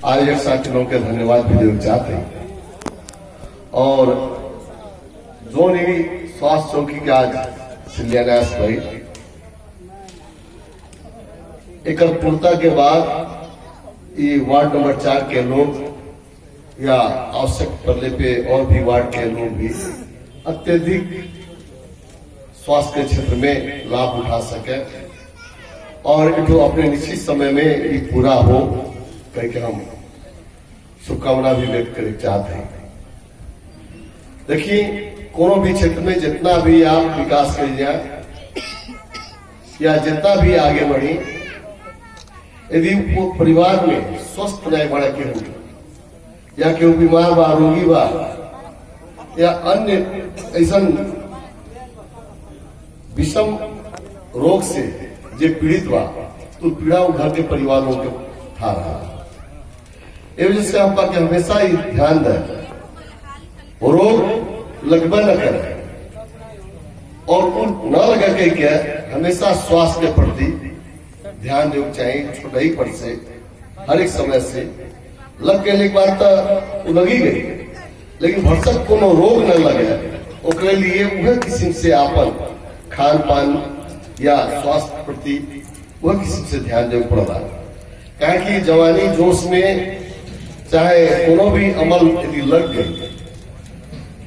आयोजक साथियों के धन्यवाद भी देना चाहते हैं। और जो नहीं स्वास्थ्य चौकी के आज शिलान्यास भाई एक पूर्णता के बाद ये वार्ड नंबर 4 के लोग या आवश्यक पड़ने पे और भी वार्ड के लोग भी अत्यधिक स्वास्थ्य के क्षेत्र में लाभ उठा सके और जो अपने निश्चित समय में ये पूरा हो करके हम शुभकामना भी व्यक्त करना चाहते हैं। देखिए कोनो भी क्षेत्र में जितना भी आप विकास कर जाए या जितना भी आगे बढ़े, यदि वो परिवार में स्वस्थ नहीं बढ़े के हो या केहू बीमार बा, रोगी बा या अन्य ऐसा विषम रोग से जे पीड़ित बा तो पीड़ा वो घर के परिवारों के उठा रहा है। ये वजह से हम के हमेशा ही ध्यान दें वो रोग लगभग न करे और उन न लगा के क्या हमेशा स्वास्थ्य के प्रति ध्यान देना चाहिए। छोटा ही पर से हर एक समय से लग गए एक बार तो लगी गई, लेकिन भरसक कोनो रोग न लगे ओकरे लिए वह किस्म से आपन खान पान या स्वास्थ्य प्रति वह किस्म से ध्यान देना पड़ेगा। कहे कि जवानी जोश में चाहे कोनो भी अमल यदि लग गई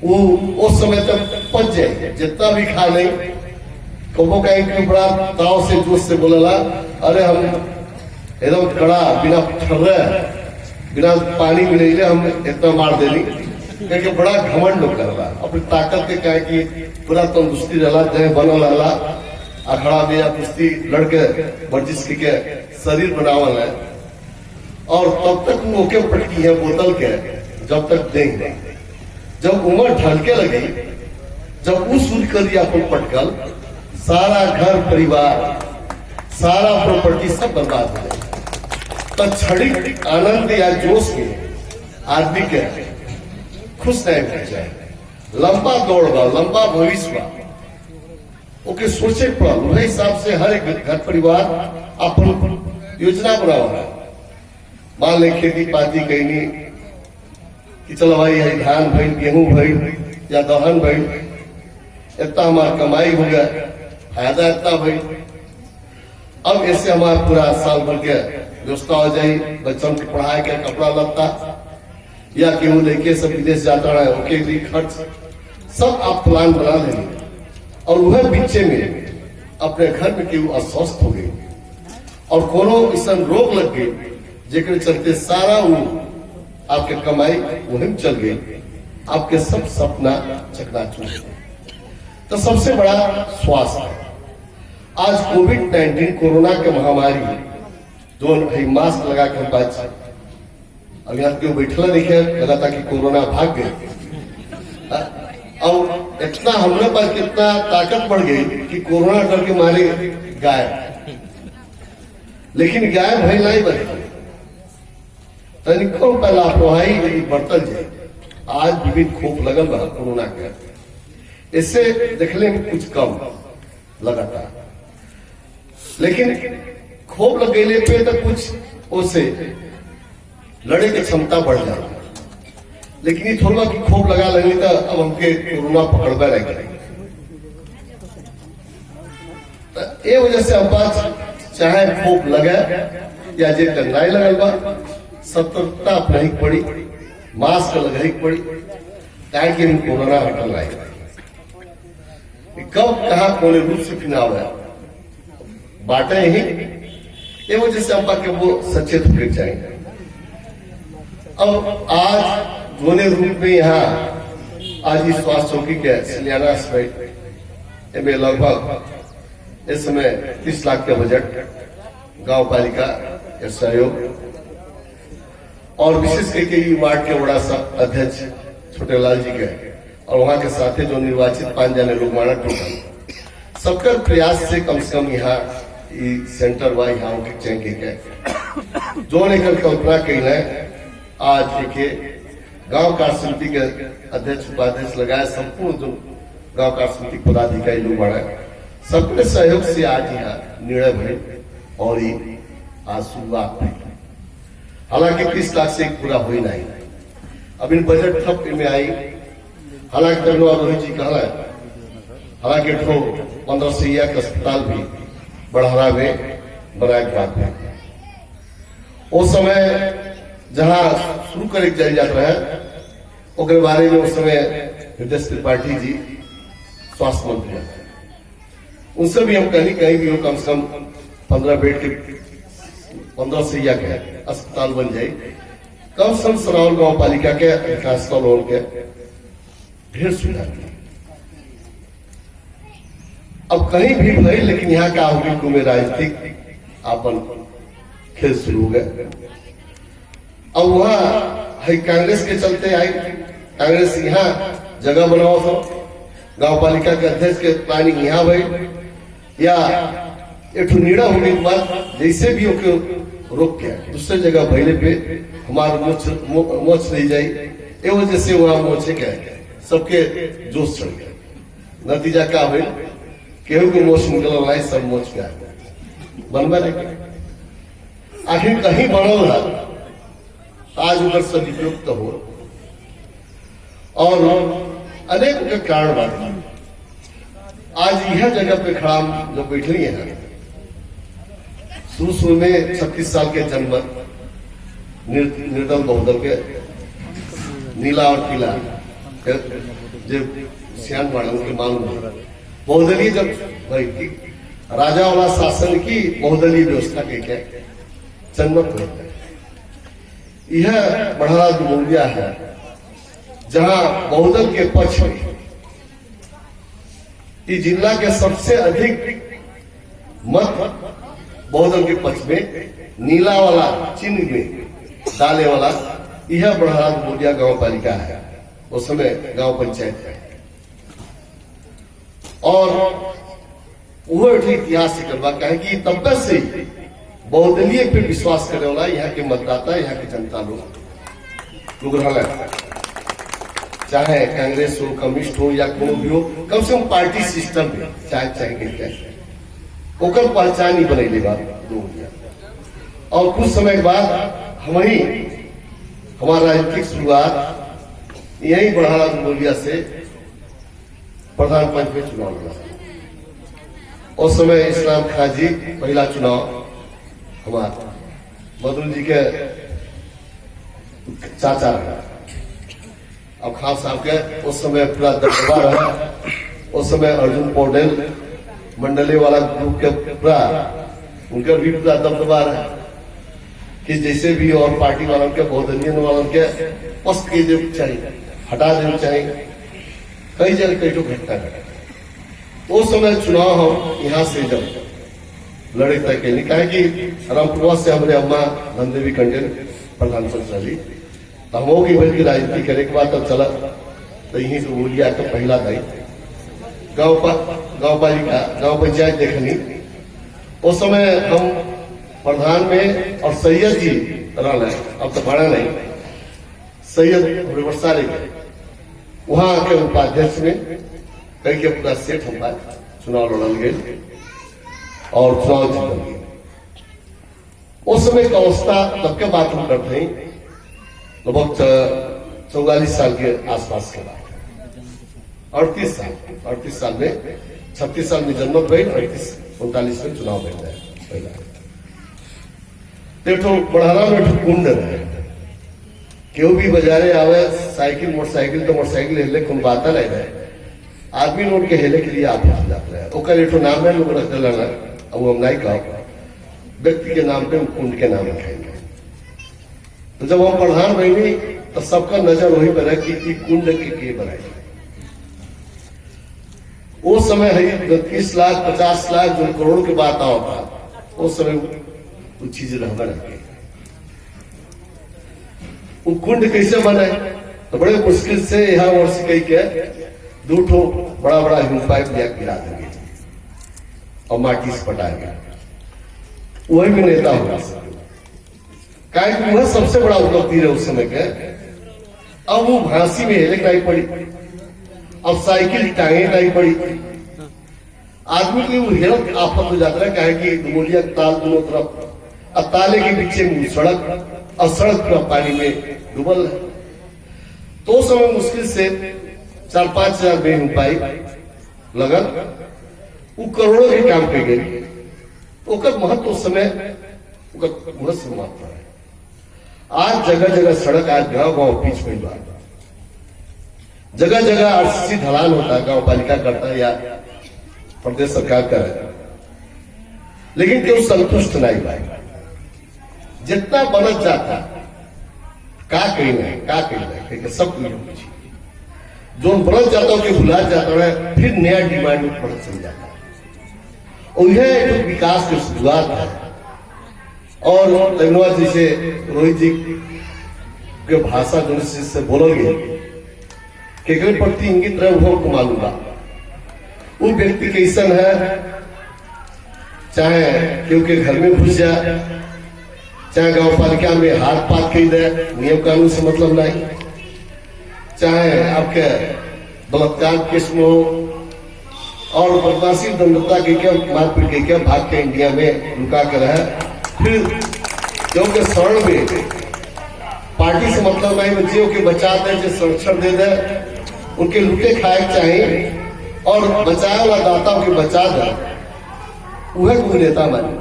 वो उस समय तक पच जाए, जितना भी खा नहीं कबो कहीं के बड़ा ताव से जोश से बोलेला अरे हम एकदम कड़ा बिना ठर्रे बिना पानी मिले हम इतना मार देनी क्योंकि बड़ा घमंड करला अपनी ताकत के कहे कि पूरा तंदुरुस्ती रहला देह बनल रहला अखड़ा में या कुश्ती लड़के वर्जिश के शरीर बनावल है और तब तक मौके पटकी है बोतल के जब तक देंगे। जब उम्र ढलके लगी, जब उस सूर्य कर दिया अपन पटकल, सारा घर परिवार सारा प्रॉपर्टी सब बर्बाद हो जाए। तो क्षणिक आनंद या जोश में आदमी के खुश नहीं हो जाए, लंबा दौड़ बा, लंबा भविष्य बा ओके सोचे पड़ा वही हिसाब से हर एक घर परिवार अपन योजना बनावा। मान ले खेती पाती कहनी कि चलो भाई है धान भइल, गेहूं भइल या दहन भइल, इतना हमारा कमाई हो गया, फायदा इतना भइल। अब ऐसे हमारा पूरा साल भर के व्यवस्था हो जाए, बच्चों की पढ़ाई के कपड़ा लत्ता या केहू लेके सब विदेश जाता है ओके लिए खर्च सब आप प्लान बना लेंगे और वह बीचे में अपने घर में केहू अस्वस्थ हो गई और कोनो ऐसा रोग लग गई जेकर चलते सारा वो आपके कमाई वही चल गई, आपके सब सपना चकनाचूर। तो सबसे बड़ा स्वास्थ्य है। आज कोविड-19 कोरोना के महामारी जो मास्क लगा के बात अब यहाँ क्यों बैठला देखे लगा था कि कोरोना भाग गए और इतना हमने पास कितना ताकत बढ़ गई कि कोरोना डर के मारे गायब, लेकिन गायब है नहीं बने तनिको पहला अफवाही यदि बरतल जाए। आज विभिन्न खोप लगल बा कोरोना के, इससे देखने में कुछ कम लगाता, लेकिन खोप लगेले पे तो कुछ उससे लड़े की क्षमता बढ़ जाए। लेकिन ये थोड़ा कि खोप लगा लगे तो अब हमके कोरोना पकड़वा रहे। तो ये वजह से हम पास चाहे खोप लगे या जे नहीं लगल बा सतर्कता अपनाई पड़ी, मास्क लगाई पड़ी ताकि हम कोरोना हटल रहे। कब कहा कोने रूप से चुनाव है बांटे ही ये वजह से हम के वो सचेत होने चाहिए। अब आज दोनों रूप में यहाँ आज इस स्वास्थ्य चौकी के शिलान्यास में लगभग इस समय 30 लाख का बजट गांव पालिका का सहयोग और विशेष करके वार्ड के बड़ा सा अध्यक्ष छोटेलाल जी के और वहां के साथ जो निर्वाचित 5 जने लोग माना टोटल सबका प्रयास से कम यहाँ सेंटर व यहाँ के चैंके के जो लेकर कल्पना कही आज एक गांव कार्य समिति के अध्यक्ष उपाध्यक्ष लगाए संपूर्ण जो गांव कार्य समिति पदाधिकारी लोग बना सबके सहयोग से आज यहाँ निर्णय भरे और आज शुरुआत हुई। हालांकि 30 लाख से पूरा हो ही नहीं। अब इन बजट थप इनमें आई, हालांकि धन्यवाद रोहित जी कहा है, हालांकि 15 सैया का अस्पताल भी बढ़ाना में बनाए बात है। उस समय जहां शुरू करे जाए जाता है उसके बारे में उस समय हृदय त्रिपाठी जी स्वास्थ्य मंत्री हैं, उनसे भी हम कहीं भी हो कम से कम 15 बेड के 15 सैया के अस्पताल बन जाए, कम से कम सरावल गांव पालिका के विकास के ढेर सुविधा की। अब कहीं भी भई, लेकिन यहाँ का होगी में राजनीतिक आपन खेल शुरू हो गए। अब वहां है कांग्रेस के चलते आई, कांग्रेस यहाँ जगह बनाओ तो गांव पालिका के अध्यक्ष के प्लानिंग यहाँ भई या एक नीड़ा होने के बाद जैसे भी ओके रोक के दूसरे जगह भैले पे हमारा मोच नहीं जाए, ये वजह से वहां मोचे क्या सबके जोश चढ़ गया। नतीजा क्या हुई, केहू के मोच निकल रहा, सब मोच गया बनवा लेकिन आखिर कहीं बनल रहा, आज उधर सदुपयोग हो और अनेक के कारण बात। आज यह जगह पे खड़ा जो बैठली है, शुरू में 36 साल के जन्म निर्दल बहुदल के नीला और पीला जो सियान बाड़ा उनके मालूम है, बहुदलीय जब भाई राजा वाला शासन की बहुदलीय व्यवस्था के क्या जनमत होता है। यह बढ़ा दुमौलिया है जहां बहुदल के पक्ष में इस जिला के सबसे अधिक मत बहुदल के पक्ष में नीला वाला चिन्ह में डाले वाला यह बढ़ा दुमौलिया गांव पालिका है, उस समय गांव पंचायत है। और वो इतिहास से करवा है कि तब से बहुदलीय पे विश्वास करे वाला यहाँ के मतदाता, यहाँ के जनता लोग रहा, चाहे कांग्रेस हो, कम्युनिस्ट हो या कोई भी हो, कम से कम पार्टी सिस्टम में चाहे ओकर पहचान ही बनेली बात दो। और कुछ समय के बाद हमारा राजनीतिक शुरुआत यही बढ़ा दुमौलिया से प्रधान पंच में चुनाव लड़ा। उस समय इस्लाम खां जी पहला चुनाव हमारा मधुर जी के चाचा रहा। अब खान साहब के उस समय पूरा दबदबा रहा, उस समय अर्जुन पौडेल मंडले वाला ग्रुप के पूरा उनका भी पूरा दबदबा रहा कि जैसे भी और पार्टी वालों के बहुदलीय वालों के पस्त के जो चाहिए हटा देना चाहिए, कई जगह कई तो घटना घटा। उस समय चुनाव हम यहाँ से जब लड़े तय के निकाय कि रामपुरवा से हमारे अम्मा धनदेवी कंटेन प्रधान चली, तो हम की बल्कि राजनीति करे के बाद तब चला तो यहीं से बोलिया का पहला दायित्व गांव पालिका गांव पंचायत देखनी। उस समय हम प्रधान में और सैयद जी रहा है, अब तो बड़ा नहीं, सैयद वर्षा लेके वहां के उपाध्यक्ष में कई के पूरा सेठ हम बात चुनाव लड़ल गए और चुनाव जीतल गए। उस समय का अवस्था तब के बात हम करते हैं लगभग 44 साल के आसपास के बाद, 38 साल में 36 साल में जन्म भई, 38-39 में चुनाव बन जाए पहला। तो बढ़ाना में कुंड रहे, क्यों भी बाजारे आवे साइकिल मोटरसाइकिल तो मोटरसाइकिल हेले कुन बाता रह गए, आदमी नोट के हेले के लिए आप जाते रहे। ओकर एक नाम है लोग रख दिला, अब हम नहीं कहा व्यक्ति के नाम पे कुंड के नाम रखेंगे। तो जब हम प्रधान बनी तो सबका नजर वही पर है कि कुंड के बनाए। वो समय है 30 लाख 50 लाख जो करोड़ की बात आओ था, उस समय कुछ चीज रहना रहे। वो कुंड कैसे बने तो बड़े मुश्किल से यहाँ वर्ष कई के 2 ठो बड़ा बड़ा हिम पाइप गिरा देंगे और माटी से पटा गया, वही में नेता होगा। वह सबसे बड़ा उपलब्धि है उस समय के। अब वो भांसी में हेले नहीं पड़ी, अब साइकिल टांगे नहीं पड़ी, आदमी की वो हेल्थ आफत हो जाता है। कहे कि दुमौलिया ताल दोनों तरफ, अब ताले के पीछे सड़क और सड़क पूरा पानी में डूबल है। तो समय मुश्किल से 4-5 हजार में हो पाई लगन वो करोड़ों के काम पे गई। ओकर महत्व उस समय बहुत से महत्व है। आज जगह जगह सड़क, आज गांव गांव पिच हुई बात, जगह जगह आरसीसी ढलान होता है, गांव पालिका करता है या प्रदेश सरकार का है, लेकिन क्यों संतुष्ट नहीं भाई। जितना बनत जाता का कहीं सब कुछ जो बनत जाता हो कि भुला जाता है, फिर नया डिमांड में बढ़त चल जाता है। और यह जो विकास की शुरुआत है। और धन्यवाद जी से रोहित जी के भाषा जो से बोलोगे केकरे प्रति इंगित रहे वो को मालूम बा। वो व्यक्ति कैसन है, चाहे क्योंकि घर में घुस जाए, चाहे गांव पालिका में हाथ पात कही दे, नियम कानून से मतलब नहीं, चाहे आपके बलात्कार केस में हो और बदमाशी दंडता के क्या मारपीट के क्या भाग के इंडिया में रुका कर है। फिर क्योंकि शरण में पार्टी से मतलब नहीं, बच्चियों के बचा दे, जो संरक्षण दे दे, उनके लुटे खाए चाहिए और बचाए वाला दाताओं के बचा दे, वह कोई नेता बने।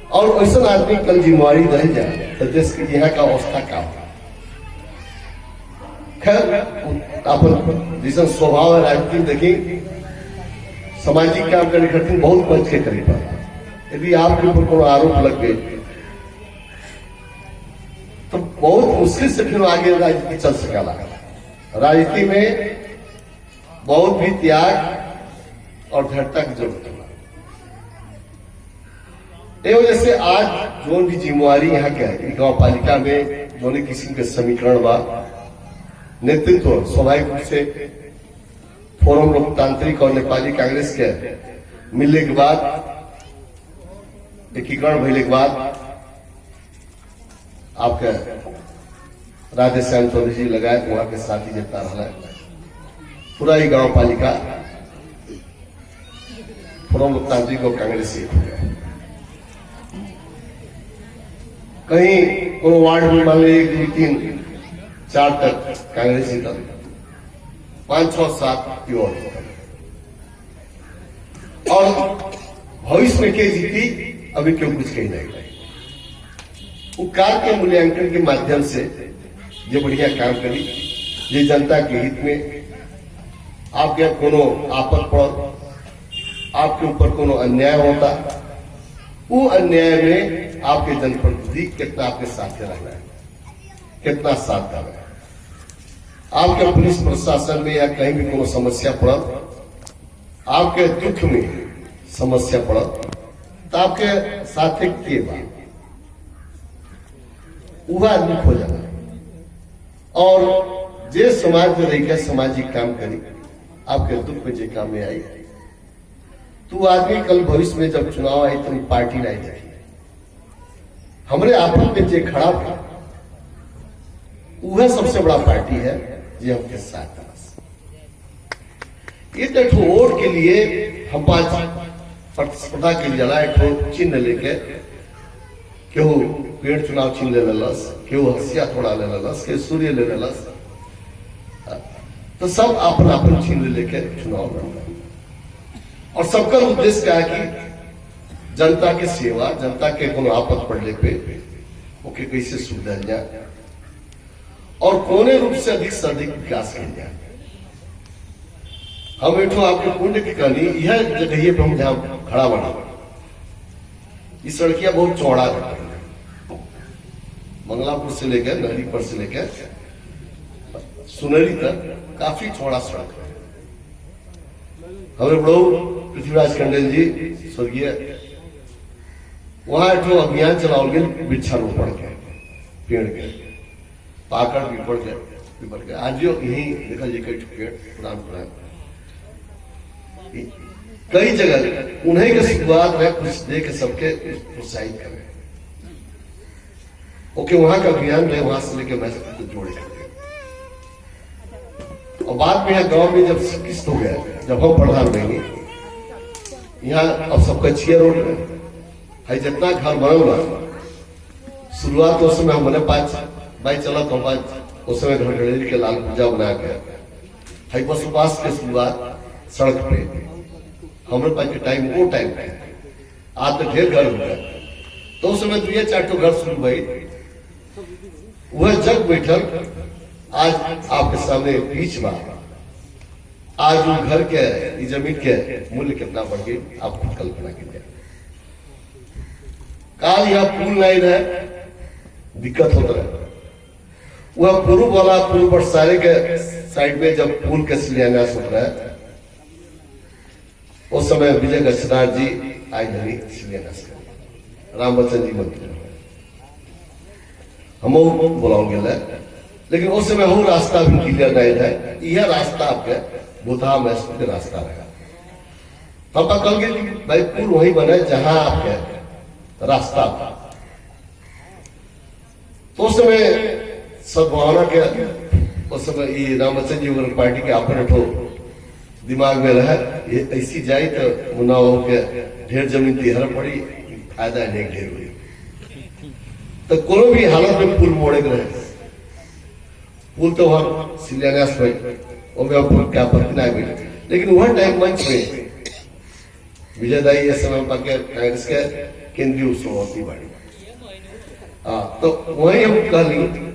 और वैसा आदमी कल जिम्मेवारी रह जाए तो देश की यहाँ का अवस्था क्या होगा। खैर अपन जैसा स्वभाव है राजनीति देखी, सामाजिक काम करने कठिन बहुत बच के करी पाता। यदि आपके ऊपर कोई आरोप लग गए तो बहुत मुश्किल से फिर आगे राजनीति चल सका। राजनीति में बहुत भी त्याग और दृढ़ता की जरूरत है। ये वजह से आज जो भी जिम्मेवारी यहाँ के है, गांव पालिका में जो किसी के समीकरण बा, नेतृत्व स्वाभाविक रूप से फोरम लोकतांत्रिक और नेपाली कांग्रेस के मिलने के बाद, एकीकरण भइले के बाद आपके राधेश्याम चौधरी जी लगाए वहां के साथी जितना रहा पूरा ही गांव पालिका फोरम लोकतांत्रिक और कांग्रेस एक हो गया। कहीं को वार्ड में मान लीजिए 1, 2, 3, 4 तक कांग्रेस जीता, 5, 6, 7 और भविष्य में क्या जीती अभी क्यों कुछ कही नहीं। वो कार के मूल्यांकन के माध्यम से जो बढ़िया काम करी, ये जनता के हित में आपके कोनो आपत पड़, आपके ऊपर कोनो अन्याय होता, वो अन्याय में आपके जनप्रतिनिधि कितना आपके साथ रहना है, कितना साथ देना है। आपके पुलिस प्रशासन में या कहीं भी कोनो समस्या पड़ा, आपके दुख में समस्या पड़ा तो आपके साथ के बाद वह आदमी खो जाना। और जे समाज में रह सामाजिक काम करी, आपके दुख में जे काम में आई, तो आदमी कल भविष्य में जब चुनाव आई तो पार्टी नहीं देखी, हमरे आपस में जे खड़ा था वह सबसे बड़ा पार्टी है जो हमके साथ है। ये तो वोट के लिए हम 5 प्रतिस्पर्धा के लिए जला एक चिन्ह लेके केहू पेड़ चुनाव चिन्ह ले ललस, केहू हंसिया थोड़ा ले ललस, केहू सूर्य ले ललस, तो सब अपन अपन चिन्ह लेके चुनाव लड़ और सबका उद्देश्य क्या है कि जनता के सेवा, जनता के कोनो आपत पड़ने पे ओके कैसे सुविधा जाए और कोने रूप से अधिक विकास कर जाए। हम एक आपके पुण्य की कहानी यह जगह पे हम जहां खड़ा बना, ये सड़कियां बहुत चौड़ा है, मंगलापुर से लेकर नहरीपुर से लेकर सुनहरी तक काफी चौड़ा सड़क है। हमारे बड़ो पृथ्वीराज कंडेल जी स्वर्गीय वहां एक अभियान चलाओ गए वृक्षारोपण के, पेड़ के, पाकड़ पीपल के, आज यही देखा जी कई पेड़ पुरान कई जगह उन्हें की शुरुआत में कुछ दे के सबके प्रोत्साहित करें। ओके वहां का अभियान रहे, वहां से लेके मैं सबको जोड़े और बाद में यहाँ गांव में जब किस्त हो गया, जब हम प्रधान बनेंगे यहाँ अब सबका 6 रोड है, जितना घर बनल शुरुआत उस समय हमने पाँच भाई चला तो पाँच उस समय घड़ेली के लाल पूजा बना के हाई बस उपास के शुरुआत सड़क पे हमारे पास के टाइम वो टाइम पे आज तो ढेर घर हो गया तो उस समय 2-4 घर शुरू हुई वह जग बैठल आज आपके सामने बीच बात आज वो घर के जमीन के मूल्य कितना बढ़ गई आप खुद कल्पना कीजिए। काल यह पुल नहीं रहे दिक्कत होता रहे वह पूर्व वाला पुल बरसारे के साइड में जब पुल के शिलान्यास होता है उस समय विजय गच्छनार जी आए धनी शिलान्यास कर राम बच्चन जी मंत्री हम बुलाओगे लेकिन उस समय वो रास्ता भी क्लियर नहीं है यह रास्ता आपके बुधा महसूस का रास्ता रहेगा पापा कल के भाई पुल वही बने जहां आपके रास्ता तो उस समय सद्भावना के उस समय ये राम बच्चन जी पार्टी के अपने ठो दिमाग में रहे ये ऐसी जाए तो मुना हो के ढेर जमीन तिहर पड़ी फायदा नहीं ढेर हुई तो कोनो भी हालत में पुल मोड़े के रहे पुल तो वहां शिलान्यास में क्या आपत्ति नहीं मिली लेकिन वह टाइम मंच में विजयदाई ये समय पर कांग्रेस के केंद्रीय सभापति बाड़ी तो वही हम कहली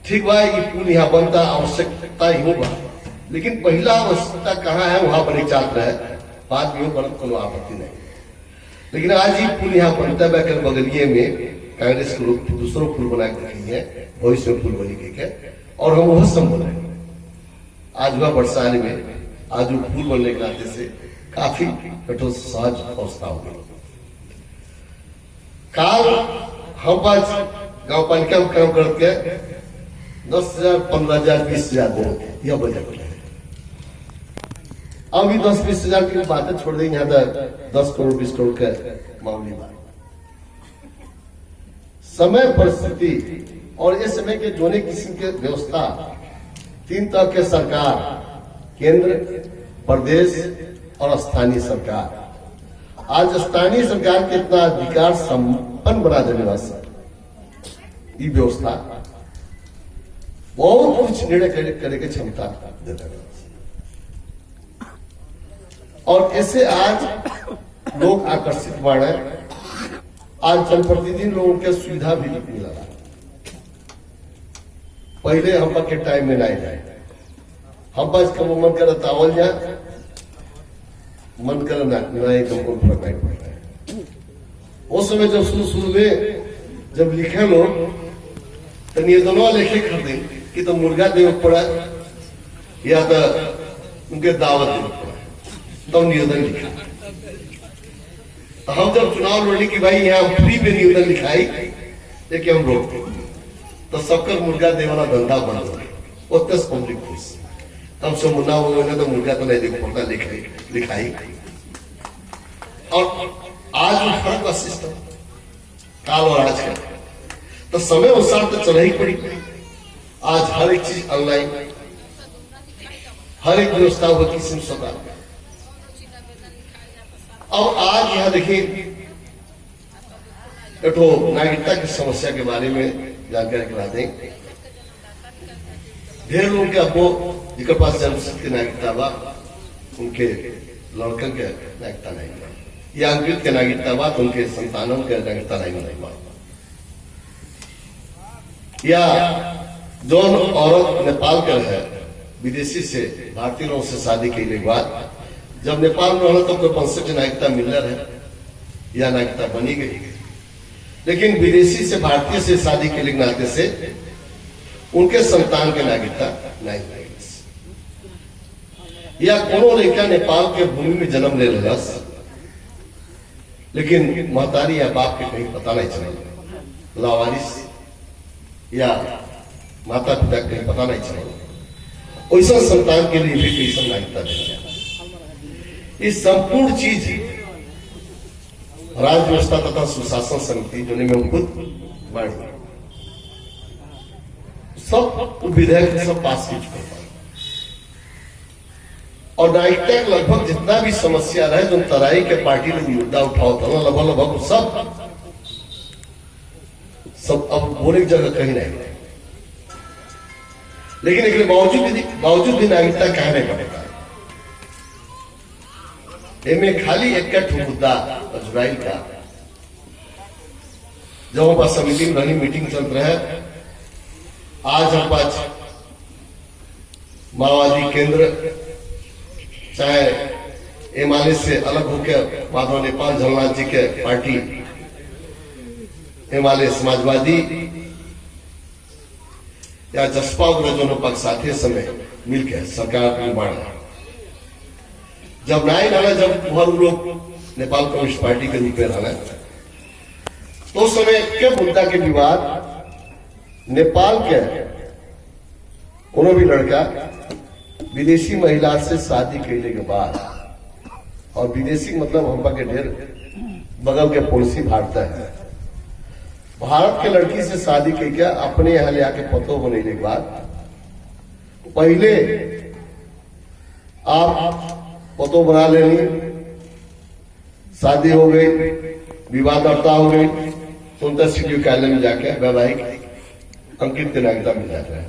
ठीक बा ये पुल यहाँ बनता आवश्यकता ही होगा लेकिन पहला आवश्यकता कहाँ है वहां पर चाहता है बाद में बनत कोनो आपत्ति नहीं लेकिन आज ये पुल यहाँ बनता है बगलिए में कांग्रेस के लोग दूसरों पुल बना के रखी है भविष्य में पुल बनी गई है और हम वह संभल रहे आज वह बरसाने में आज वो पुल बनने के नाते से काफी कठोर सहज अवस्था हो गई। काल हम पास गांव पालिका में काम करते 10,000 15,000 20,000 यह बजट है अभी 10-20 हजार की बातें छोड़ देंगे यहाँ तक 10 करोड़ 20 करोड़ का मामूली बात समय परिस्थिति और इस समय के जोने किस्म के व्यवस्था 3 तरह के सरकार केंद्र प्रदेश और स्थानीय सरकार आज स्थानीय सरकार के इतना अधिकार संपन्न बना देने वाला ये व्यवस्था बहुत कुछ निर्णय करने की क्षमता देता है और ऐसे आज लोग आकर्षित बढ़े आज जनप्रतिनिधि लोगों के सुविधा भी मिला पहले हम के टाइम में नहीं जाए हम बस कब मन कर तावल जा मन कर नहीं तुमको फर्क नहीं पड़ता है उस समय जब शुरू में जब लिखे लोग तो निवेदनों लेखे खरीदे कि तो मुर्गा देव पड़ा या तो उनके दावत देव पड़ा तब निवेदन लिखा तो हम जब चुनाव लड़ने की भाई यहाँ फ्री में निवेदन लिखाई लेकिन हम रोक तो सबका मुर्गा दे वाला धंधा बंद हो गया उतने पब्लिक खुश तब से मुन्ना हो गया तो मुर्गा तो नहीं देख पड़ता लिखाई और आज वो फर्क का सिस्टम काल और आज का तो समय अनुसार तो चल ही पड़ी आज हर एक चीज ऑनलाइन हर एक व्यवस्था हुआ किसी स्वतः अब आज यहाँ देखिए तो नागरिकता की समस्या के बारे में जानकारी करा दें ढेर लोग के आपको जिनके पास जन्मसिद्ध की नागरिकता बा उनके लड़कन के नागरिकता नहीं या अंग्रेज के नागरिकता बा तो उनके संतानों के नागरिकता नहीं बा या जो औरत नेपाल का है विदेशी से भारतीय लोगों से शादी के लिए बाद जब नेपाल में होना तो कोई 65 नागरिकता मिल रहा है या नागरिकता बनी गई लेकिन विदेशी से भारतीय से शादी के लिए नाते से उनके संतान के नागरिकता नहीं मिलेगी या कोनो लड़का नेपाल के भूमि में जन्म ले रहा लेकिन महतारी या बाप के कहीं पता नहीं चलेगा लावारिस या माता पिता कहीं पता नहीं चलेगा वैसा संतान के लिए भी कैसा नागरिकता देना इस संपूर्ण चीज राज्य व्यवस्था तथा सुशासन समिति जो में खुद बढ़ सब विधेयक सब पास की चुके और नागरिकता लगभग जितना भी समस्या रहे जो तराई के पार्टी ने मुद्दा उठाओ था लगभग सब सब अब बोले की जगह कहीं नहीं, लेकिन एक बावजूद भी नागरिकता कहे नहीं पड़ेगा। इनमें खाली एक मुद्दा अजराइल का, जब हम पास समिति में रही मीटिंग चल रहा है, आज हम पास माओवादी केंद्र चाहे एमआलए से अलग होकर माधव नेपाल जगन्नाथ जी के पार्टी एमआलए समाजवादी या जसपा वगैरह दोनों पक्ष साथे समय मिलकर सरकार निर्माण है। जब न्याय डाला, जब हर लोग नेपाल कम्युनिस्ट पार्टी के रूप में रहना, तो उस समय के मुद्दा के विवाद नेपाल के कोनो भी लड़का विदेशी महिला से शादी करने के बाद, और विदेशी मतलब हम के ढेर बगल के पड़ोसी भारत है, भारत के लड़की से शादी करके अपने यहां ले आके पतो होने के बाद पहले आप पतो बना लेनी, शादी हो गई, विवाहता हो गई, सुंदर सिटी कार्यालय में जाके वैवाहिक अंकित की नागरिकता मिल जाता है।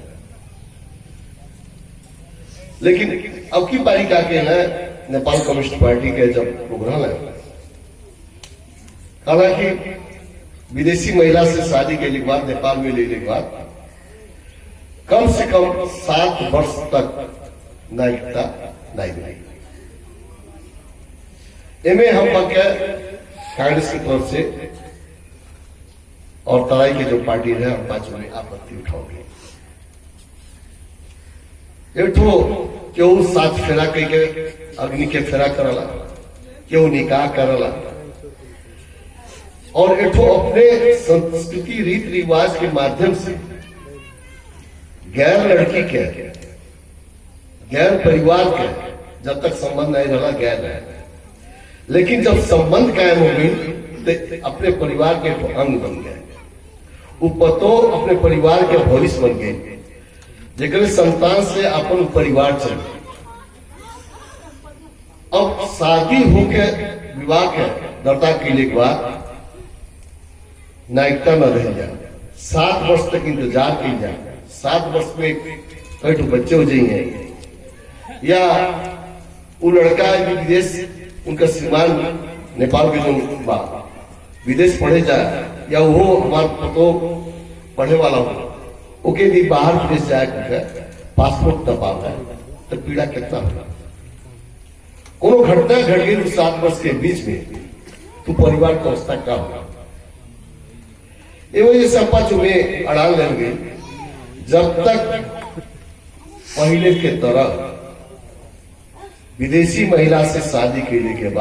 लेकिन अब की बारी का के ना नेपाल कम्युनिस्ट पार्टी के जब प्रोग्राम है, हालांकि विदेशी महिला से शादी के बाद नेपाल में लेने के बाद कम से कम 7 वर्ष तक नागरिकता नहीं मिलेगी। इनमें हम कांग्रेस की तरफ से और तराई के जो पार्टी है, हम 5 में आपत्ति उठाओगे। एठो क्यों 7 फेरा कह के अग्नि के फेरा करला, क्यों निकाह करला, और एठो अपने संस्कृति रीत रिवाज के माध्यम से गैर लड़की के, गैर परिवार के जब तक संबंध नहीं रहा गैर है, लेकिन जब संबंध कायम हो गई तो अपने परिवार के अंग बन गए, वो पतो अपने परिवार के भविष्य बन गए, जेकर संतान से अपन परिवार चल। अब शादी होकर विवाह के दर्ता के लिए बाद नागरिकता न रह जाए, 7 वर्ष तक इंतजार की जाए, 7 वर्ष में कई तो बच्चे हो जाएंगे, या वो लड़का विदेश उनका श्रीमान नेपाल के जो विदेश पढ़े जाए, या वो हमारे पतो पढ़े वाला हो, ओके भी बाहर विदेश जाए, पासपोर्ट दबा है तो पीड़ा कितना होगा। कोनो घटना घट गई 7 वर्ष के बीच में, तो परिवार का अवस्था क्या होगा। ये वजह से अपा चुमे अड़ाल लेंगे, जब तक पहले के तरह विदेशी महिला से शादी करने के बाद